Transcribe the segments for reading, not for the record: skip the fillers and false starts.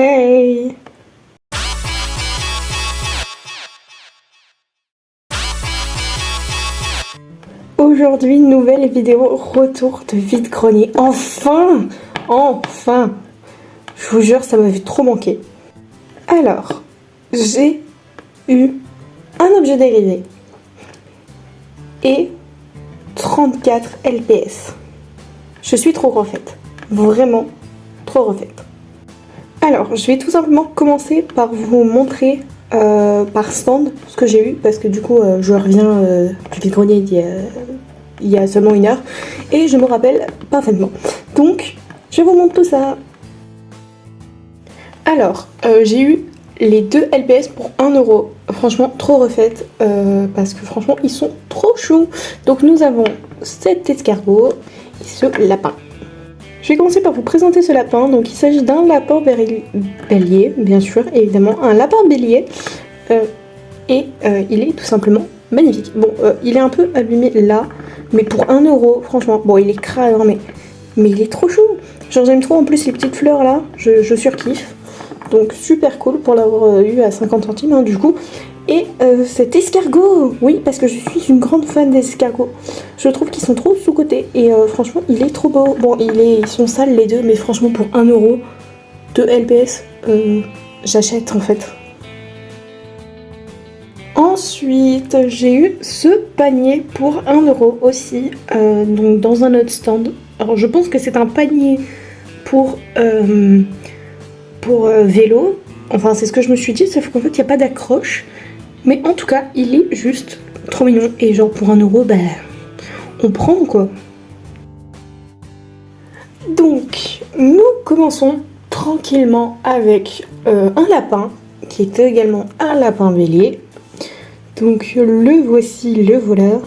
Hey! Aujourd'hui, nouvelle vidéo retour de vide-grenier. Enfin! Enfin! Je vous jure, ça m'avait trop manqué. Alors, j'ai eu un objet dérivé et 34 LPS. Je suis trop refaite. Vraiment trop refaite. Alors, je vais tout simplement commencer par vous montrer par stand ce que j'ai eu, parce que du coup, je reviens du vide-grenier il y a seulement 1 heure et je me rappelle parfaitement. Donc, je vous montre tout ça. Alors, j'ai eu les 2 LPS pour 1€. Franchement, trop refaites parce que franchement, ils sont trop choux. Donc, nous avons cet escargot et ce lapin. Je vais commencer par vous présenter ce lapin. Donc il s'agit d'un lapin bélier, bien sûr, évidemment, un lapin bélier. Il est tout simplement magnifique. Bon, il est un peu abîmé là, mais pour 1€, franchement, bon, il est crade, hein, mais il est trop chou. Genre j'aime trop en plus les petites fleurs là, je surkiffe. Donc super cool pour l'avoir eu à 50 centimes hein, du coup. Et cet escargot, oui, parce que je suis une grande fan des escargots. Je trouve qu'ils sont trop sous-cotés et franchement, il est trop beau. Bon, ils sont sales les deux, mais franchement, pour 1€, 2 LPS, j'achète en fait. Ensuite, j'ai eu ce panier pour 1€ aussi, donc dans un autre stand. Alors, je pense que c'est un panier pour vélo. Enfin, c'est ce que je me suis dit, sauf qu'en fait, il n'y a pas d'accroche. Mais en tout cas, il est juste trop mignon. Et genre pour 1€, bah, on prend quoi. Donc, nous commençons tranquillement avec un lapin, qui est également un lapin bélier. Donc, le voici, le voleur.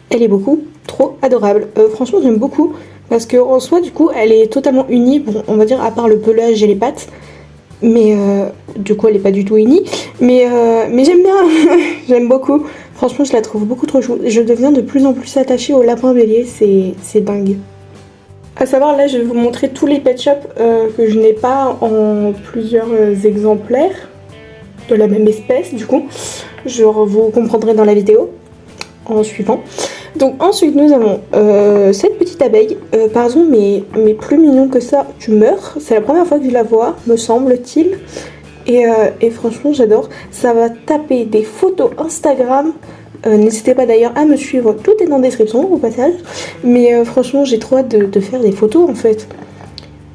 Elle est beaucoup trop adorable. Franchement, j'aime beaucoup. Parce qu'en soi, du coup, elle est totalement unie. Bon, on va dire, à part le pelage et les pattes. Mais du coup elle est pas du tout unie, mais j'aime bien. J'aime beaucoup, franchement je la trouve beaucoup trop chou. Je deviens de plus en plus attachée au lapin bélier, c'est dingue. À savoir, là je vais vous montrer tous les pet shops que je n'ai pas en plusieurs exemplaires de la même espèce. Du coup vous comprendrez dans la vidéo en suivant. Donc ensuite nous avons cette petite abeille, pardon mais plus mignon que ça, tu meurs. C'est la première fois que je la vois, me semble-t-il. Et franchement j'adore. Ça va taper des photos Instagram. N'hésitez pas d'ailleurs à me suivre, tout est dans la description au passage. Mais franchement j'ai trop hâte de faire des photos en fait.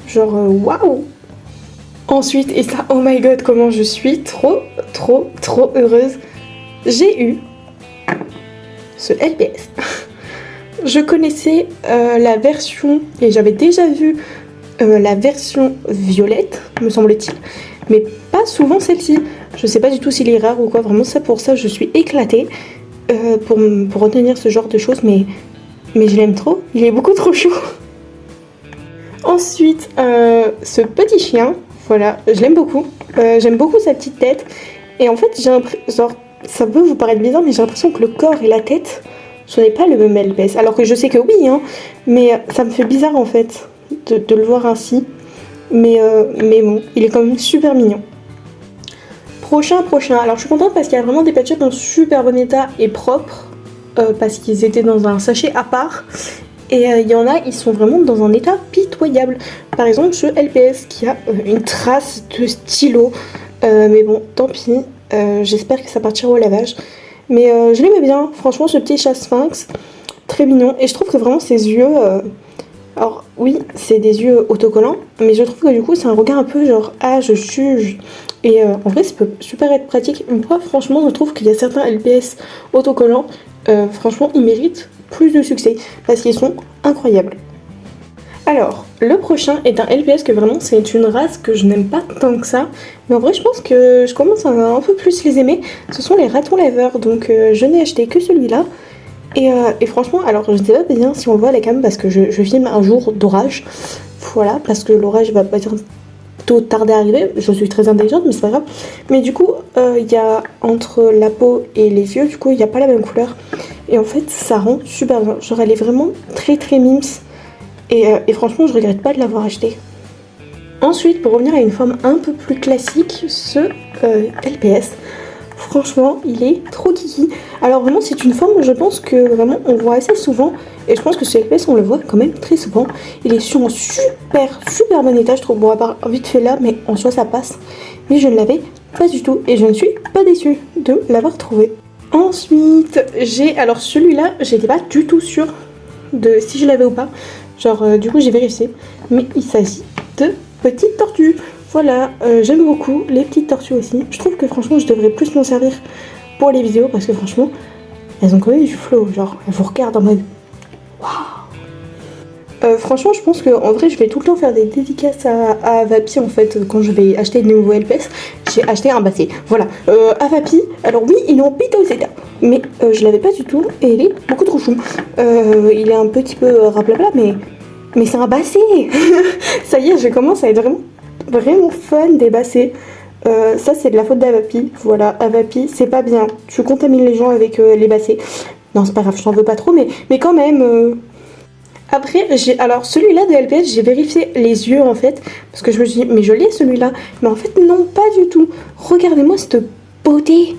Genre waouh. Ensuite, et ça, oh my god, comment je suis trop heureuse. J'ai eu ce LPS. Je connaissais la version, et j'avais déjà vu la version violette, me semble-t-il, mais pas souvent celle-ci. Je sais pas du tout s'il est rare ou quoi, vraiment ça pour ça je suis éclatée pour retenir ce genre de choses, mais je l'aime trop, il est beaucoup trop chou. Ensuite, ce petit chien, voilà, je l'aime beaucoup, j'aime beaucoup sa petite tête, et en fait j'ai l'impression, genre, ça peut vous paraître bizarre, mais j'ai l'impression que le corps et la tête, ce n'est pas le même LPS. Alors que je sais que oui, hein, mais ça me fait bizarre en fait de le voir ainsi. Mais bon, il est quand même super mignon. Prochain. Alors je suis contente parce qu'il y a vraiment des pet shops en super bon état et propres. Parce qu'ils étaient dans un sachet à part. Et il y en a, ils sont vraiment dans un état pitoyable. Par exemple, ce LPS qui a une trace de stylo. Mais bon, tant pis. J'espère que ça partira au lavage. Mais je l'aimais bien, franchement, ce petit chat sphinx, très mignon. Et je trouve que vraiment ses yeux, alors oui, c'est des yeux autocollants, mais je trouve que du coup c'est un regard un peu genre ah je juge. Et en vrai ça peut super être pratique. Moi franchement je trouve qu'il y a certains LPS autocollants, franchement ils méritent plus de succès parce qu'ils sont incroyables. Alors, le prochain est un LPS que vraiment c'est une race que je n'aime pas tant que ça. Mais en vrai je pense que je commence à un peu plus les aimer. Ce sont les ratons laveurs, donc je n'ai acheté que celui-là. Et franchement, alors je ne sais pas bien si on le voit à la cam parce que je filme un jour d'orage. Voilà, parce que l'orage va pas bientôt tarder à arriver. Je suis très intelligente mais c'est pas grave. Mais du coup, il y a entre la peau et les yeux, du coup il n'y a pas la même couleur. Et en fait ça rend super bien. Genre elle est vraiment très mimes. Et franchement je regrette pas de l'avoir acheté. Ensuite, pour revenir à une forme un peu plus classique, ce LPS. Franchement, il est trop kiki. Alors vraiment, c'est une forme, je pense que vraiment on le voit assez souvent. Et je pense que ce LPS, on le voit quand même très souvent. Il est sur un super bon état, je trouve. Bon, à part vite fait là, mais en soi ça passe. Mais je ne l'avais pas du tout. Et je ne suis pas déçue de l'avoir trouvé. Ensuite, j'ai... Alors celui-là, j'étais pas du tout sûre de si je l'avais ou pas. Genre, du coup, j'ai vérifié. Mais il s'agit de petites tortues. Voilà, j'aime beaucoup les petites tortues aussi. Je trouve que franchement, je devrais plus m'en servir pour les vidéos parce que franchement, elles ont quand même du flow. Genre, elles vous regardent en mode waouh. Franchement, je pense qu'en vrai, je vais tout le temps faire des dédicaces à Vapi en fait quand je vais acheter de nouveaux LPS. J'ai acheté un basset. Voilà, à Vapi. Alors, oui, il est en piteux état, mais je l'avais pas du tout et il est beaucoup trop chou. Il est un petit peu rablabla, mais c'est un basset. Ça y est, je commence à être vraiment fun des bassets. Ça c'est de la faute d'Avapi. Voilà, Avapi, c'est pas bien. Tu contamines les gens avec les bassets. Non, c'est pas grave, je t'en veux pas trop, mais quand même. Après, alors celui-là de LPS, j'ai vérifié les yeux en fait, parce que je me suis dit, mais je l'ai celui-là. Mais en fait, non, pas du tout. Regardez-moi cette beauté.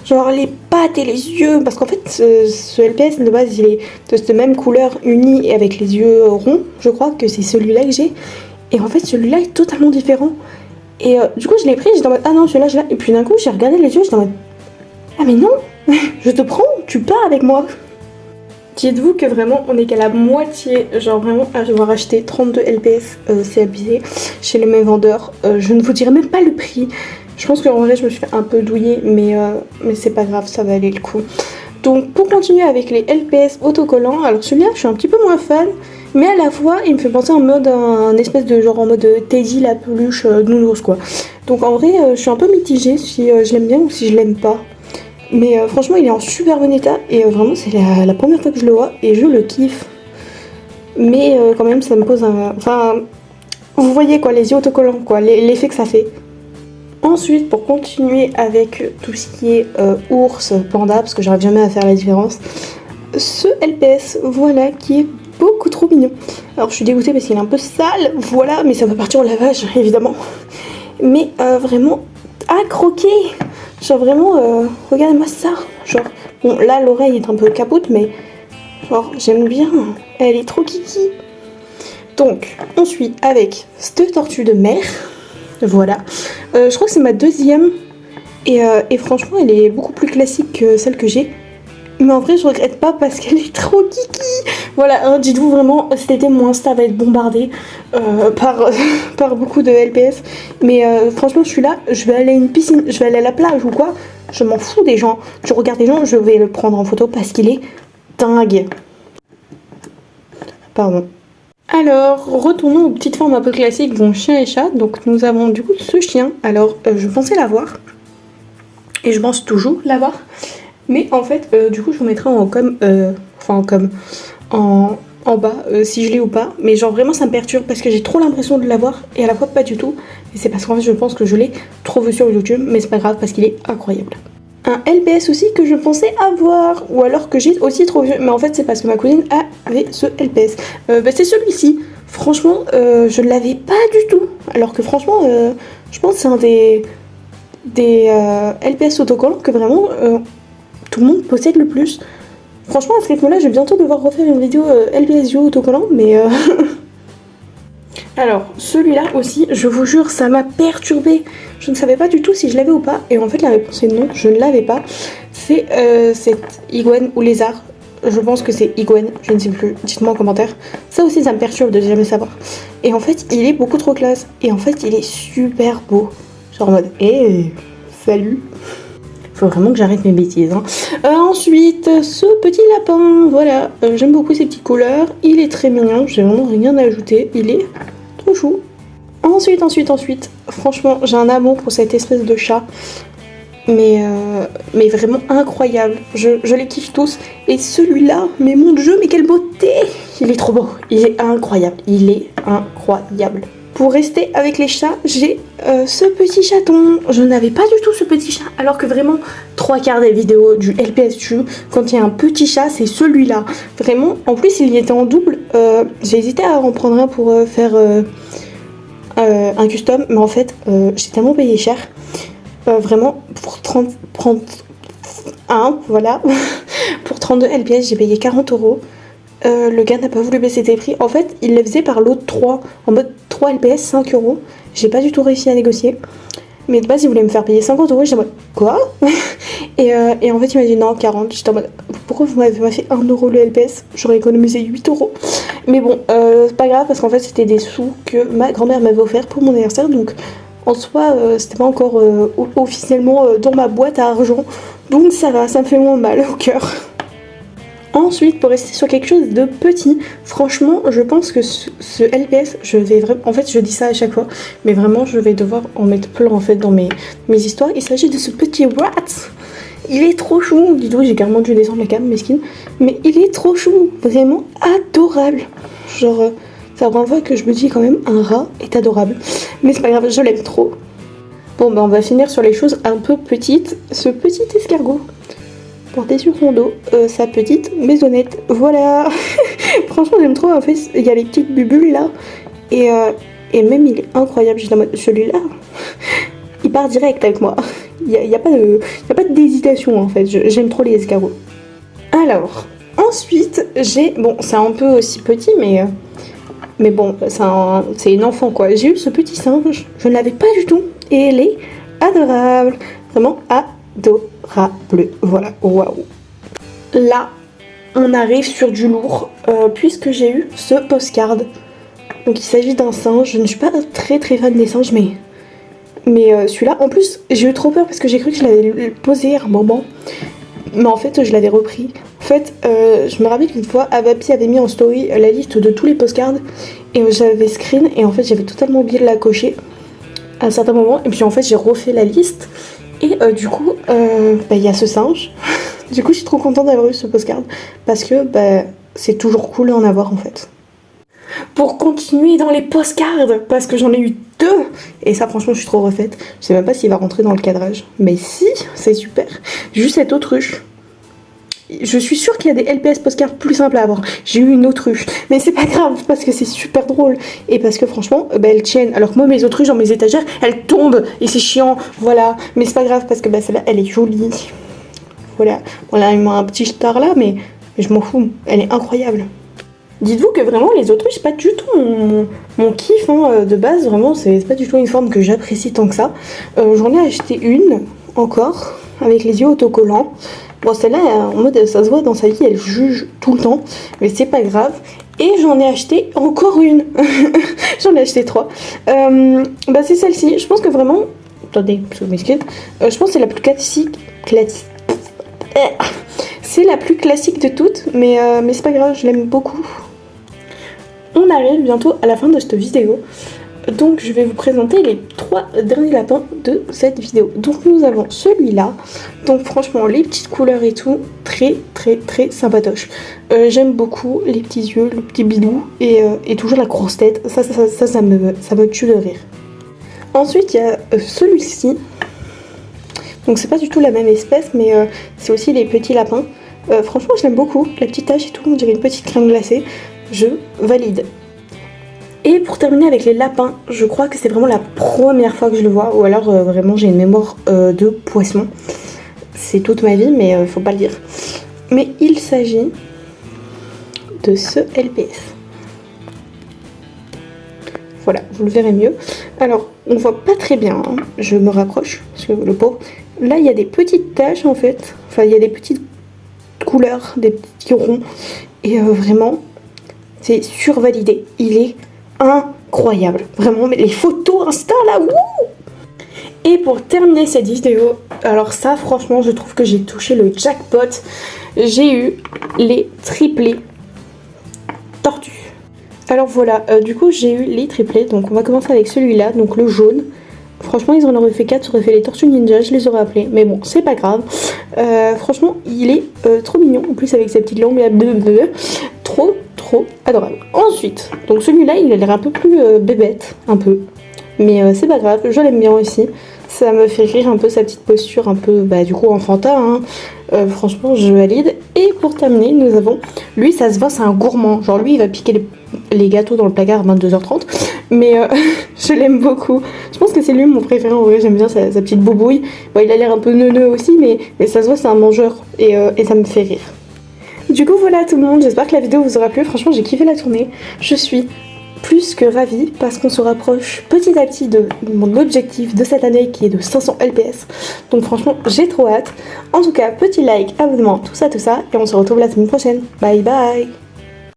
Genre les pattes et les yeux, parce qu'en fait, ce LPS de base, il est de cette même couleur unie et avec les yeux ronds. Je crois que c'est celui-là que j'ai. Et en fait, celui-là est totalement différent. Et du coup, je l'ai pris, j'étais en mode, ah non, celui-là, je l'ai. Et puis d'un coup, j'ai regardé les yeux, j'étais en mode, ah mais non, je te prends, tu pars avec moi. Dites-vous que vraiment, on est qu'à la moitié, genre vraiment, à avoir acheté 32 LPS, c'est abusé, chez les mêmes vendeurs. Je ne vous dirai même pas le prix. Je pense qu'en vrai, je me suis fait un peu douiller, mais c'est pas grave, ça va aller le coup. Donc, pour continuer avec les LPS autocollants, alors celui-là, je suis un petit peu moins fan. Mais à la fois, il me fait penser en mode un espèce de genre en mode Teddy la peluche nounours quoi. Donc en vrai, je suis un peu mitigée si je l'aime bien ou si je l'aime pas. Mais franchement, il est en super bon état et vraiment, c'est la première fois que je le vois et je le kiffe. Mais quand même, ça me pose un... Enfin, vous voyez quoi, les yeux autocollants quoi, l'effet que ça fait. Ensuite, pour continuer avec tout ce qui est ours, panda, parce que j'arrive jamais à faire la différence, ce LPS, voilà, qui est beaucoup trop mignon. Alors je suis dégoûtée parce qu'il est un peu sale, voilà, mais ça va partir au lavage, évidemment. Mais vraiment à croquer. Genre vraiment, regardez-moi ça. Genre, bon là l'oreille est un peu capote, mais genre j'aime bien. Elle est trop kiki. Donc, on suit avec cette tortue de mer. Voilà. Je crois que c'est ma deuxième. Et franchement, elle est beaucoup plus classique que celle que j'ai. Mais en vrai, je regrette pas parce qu'elle est trop kiki. Voilà, hein, dites-vous vraiment, cet été, mon Insta va être bombardé par beaucoup de LPS. Mais franchement, je suis là, je vais aller à une piscine, je vais aller à la plage ou quoi. Je m'en fous des gens. Je regarde les gens, je vais le prendre en photo parce qu'il est dingue. Pardon. Alors, retournons aux petites formes un peu classiques, bon, chien et chat. Donc, nous avons du coup ce chien. Alors, je pensais l'avoir. Et je pense toujours l'avoir. Mais en fait, du coup, je vous mettrai en bas, si je l'ai ou pas. Mais genre, vraiment, ça me perturbe parce que j'ai trop l'impression de l'avoir et à la fois pas du tout. Et c'est parce qu'en fait, je pense que je l'ai trop vu sur YouTube, mais c'est pas grave parce qu'il est incroyable. Un LPS aussi que je pensais avoir, ou alors que j'ai aussi trop vu, mais en fait, c'est parce que ma cousine avait ce LPS. C'est celui-ci. Franchement, je ne l'avais pas du tout. Alors que franchement, je pense que c'est un des LPS autocollants que vraiment tout le monde possède le plus. Franchement, à ce rythme-là, je vais bientôt devoir refaire une vidéo LPS Duo autocollant, mais... Alors, celui-là aussi, je vous jure, ça m'a perturbée. Je ne savais pas du tout si je l'avais ou pas. Et en fait, la réponse est non, je ne l'avais pas. C'est cette iguane ou lézard. Je pense que c'est iguane, je ne sais plus. Dites-moi en commentaire. Ça aussi, ça me perturbe de jamais savoir. Et en fait, il est beaucoup trop classe. Et en fait, il est super beau. Genre en mode, salut. Faut vraiment que j'arrête mes bêtises. Hein. Ensuite, ce petit lapin. Voilà, j'aime beaucoup ces petites couleurs. Il est très mignon. J'ai vraiment rien à ajouter. Il est trop chou. Ensuite, franchement, j'ai un amour pour cette espèce de chat. Mais vraiment incroyable. Je les kiffe tous. Et celui-là, mais mon Dieu, mais quelle beauté! Il est trop beau. Il est incroyable. Il est incroyable. Pour rester avec les chats, j'ai ce petit chaton. Je n'avais pas du tout ce petit chat, alors que vraiment, 3/4 des vidéos du LPSU, quand il y a un petit chat, c'est celui-là. Vraiment, en plus, il y était en double. J'ai hésité à en prendre un pour faire un custom, mais en fait, j'ai tellement payé cher. Vraiment, pour 31, voilà, pour 32 LPS, j'ai payé 40 euros. Le gars n'a pas voulu baisser ses prix. En fait, il les faisait par lot 3, en mode 3 LPS, 5 euros. J'ai pas du tout réussi à négocier. Mais de base, il voulait me faire payer 50 euros. J'étais en mode, quoi? et en fait, il m'a dit non, 40. J'étais en mode, pourquoi vous m'avez fait 1 euro le LPS? J'aurais économisé 8 euros. Mais bon, c'est pas grave parce qu'en fait, c'était des sous que ma grand-mère m'avait offert pour mon anniversaire. Donc, en soi, c'était pas encore officiellement dans ma boîte à argent. Donc, ça va, ça me fait moins mal au cœur. Ensuite, pour rester sur quelque chose de petit, franchement, je pense que ce LPS, je vais vraiment... En fait, je dis ça à chaque fois, mais vraiment, je vais devoir en mettre plein, en fait, dans mes histoires. Il s'agit de ce petit rat. Il est trop chou. Dis-donc, j'ai carrément dû descendre la cam, mesquine. Mais il est trop chou. Vraiment adorable. Genre, c'est la première fois que je me dis quand même, un rat est adorable. Mais c'est pas grave, je l'aime trop. Bon, bah, on va finir sur les choses un peu petites. Ce petit escargot. Porter sur son dos sa petite maisonnette. Voilà. Franchement, j'aime trop. En fait, il y a les petites bubules là. Et même, il est incroyable. Celui-là, il part direct avec moi. Il n'y a pas d'hésitation en fait. J'aime trop les escargots. Alors, ensuite, j'ai... Bon, c'est un peu aussi petit, mais bon, c'est une enfant quoi. J'ai eu ce petit singe. Je ne l'avais pas du tout. Et elle est adorable. Vraiment adorable. Voilà, waouh. Là, on arrive sur du lourd, puisque j'ai eu ce postcard. Donc il s'agit d'un singe. Je ne suis pas très fan des singes, mais celui-là, en plus, j'ai eu trop peur parce que j'ai cru que je l'avais posé à un moment. Mais en fait, je l'avais repris. En fait, je me rappelle qu'une fois, Avapi avait mis en story la liste de tous les postcards. Et j'avais screen, et en fait, j'avais totalement oublié de la cocher à un certain moment. Et puis en fait, j'ai refait la liste. Et du coup, il y a ce singe. Du coup, je suis trop contente d'avoir eu ce postcard. Parce que c'est toujours cool d'en avoir en fait. Pour continuer dans les postcards, parce que j'en ai eu 2. Et ça, franchement, je suis trop refaite. Je sais même pas s'il va rentrer dans le cadrage. Mais si, c'est super. Juste cette autruche. Je suis sûre qu'il y a des LPS postcards plus simples à avoir. J'ai eu une autruche. Mais c'est pas grave, parce que c'est super drôle. Et parce que franchement, elles tiennent. Alors que moi, mes autruches dans mes étagères, elles tombent. Et c'est chiant. Voilà. Mais c'est pas grave, parce que celle-là, elle est jolie. Voilà. On a un petit star là, mais je m'en fous. Elle est incroyable. Dites-vous que vraiment, les autruches, c'est pas du tout mon kiff de base. Vraiment, c'est pas du tout une forme que j'apprécie tant que ça. J'en ai acheté une, encore, avec les yeux autocollants. Bon, celle-là, en mode, ça se voit dans sa vie, elle juge tout le temps, mais c'est pas grave. Et j'en ai acheté encore une. J'en ai acheté 3. C'est celle-ci. Je pense que vraiment... Attendez, je m'excuse. Je pense que c'est la plus classique. C'est la plus classique de toutes, mais c'est pas grave, je l'aime beaucoup. On arrive bientôt à la fin de cette vidéo. Donc je vais vous présenter les 3 derniers lapins de cette vidéo. Donc nous avons celui-là. Donc franchement les petites couleurs et tout, très sympatoche. J'aime beaucoup les petits yeux, le petit bidou et toujours la grosse tête. Ça me tue de rire. Ensuite il y a celui-ci. Donc c'est pas du tout la même espèce, mais c'est aussi les petits lapins. Franchement je l'aime beaucoup, la petite tache et tout, on dirait une petite crème glacée. Je valide. Et pour terminer avec les lapins, je crois que c'est vraiment la première fois que je le vois, ou alors vraiment j'ai une mémoire de poisson. C'est toute ma vie, mais faut pas le dire. Mais il s'agit de ce LPS. Voilà, vous le verrez mieux. Alors, on voit pas très bien, hein. Je me rapproche, parce que le pauvre... Là, il y a des petites taches en fait. Enfin, il y a des petites couleurs, des petits ronds. Et vraiment, c'est survalidé. Il est incroyable, vraiment, mais les photos Insta là, wouh. Et pour terminer cette vidéo, alors ça franchement je trouve que j'ai touché le jackpot. J'ai eu les triplés tortues. Alors voilà, du coup j'ai eu les triplés, donc on va commencer avec celui-là, donc le jaune. Franchement ils en auraient fait 4, ça aurait fait les tortues ninja, je les aurais appelés, mais bon c'est pas grave. Franchement il est trop mignon, en plus avec sa petite langue, trop adorable. Ensuite, donc celui-là il a l'air un peu plus bébête, un peu. Mais c'est pas grave, je l'aime bien aussi. Ça me fait rire un peu sa petite posture un peu du coup enfantin, hein. Franchement je valide. Et pour terminer nous avons, lui ça se voit c'est un gourmand, genre lui il va piquer les gâteaux dans le placard à 22h30. Mais je l'aime beaucoup, je pense que c'est lui mon préféré en vrai, j'aime bien sa petite boubouille. Bon, il a l'air un peu neuneux aussi mais ça se voit c'est un mangeur et ça me fait rire. Du coup voilà tout le monde, j'espère que la vidéo vous aura plu, franchement j'ai kiffé la tournée, je suis plus que ravie parce qu'on se rapproche petit à petit de mon objectif de cette année qui est de 500 LPS. Donc franchement j'ai trop hâte. En tout cas petit like, abonnement, tout ça et on se retrouve la semaine prochaine. Bye bye.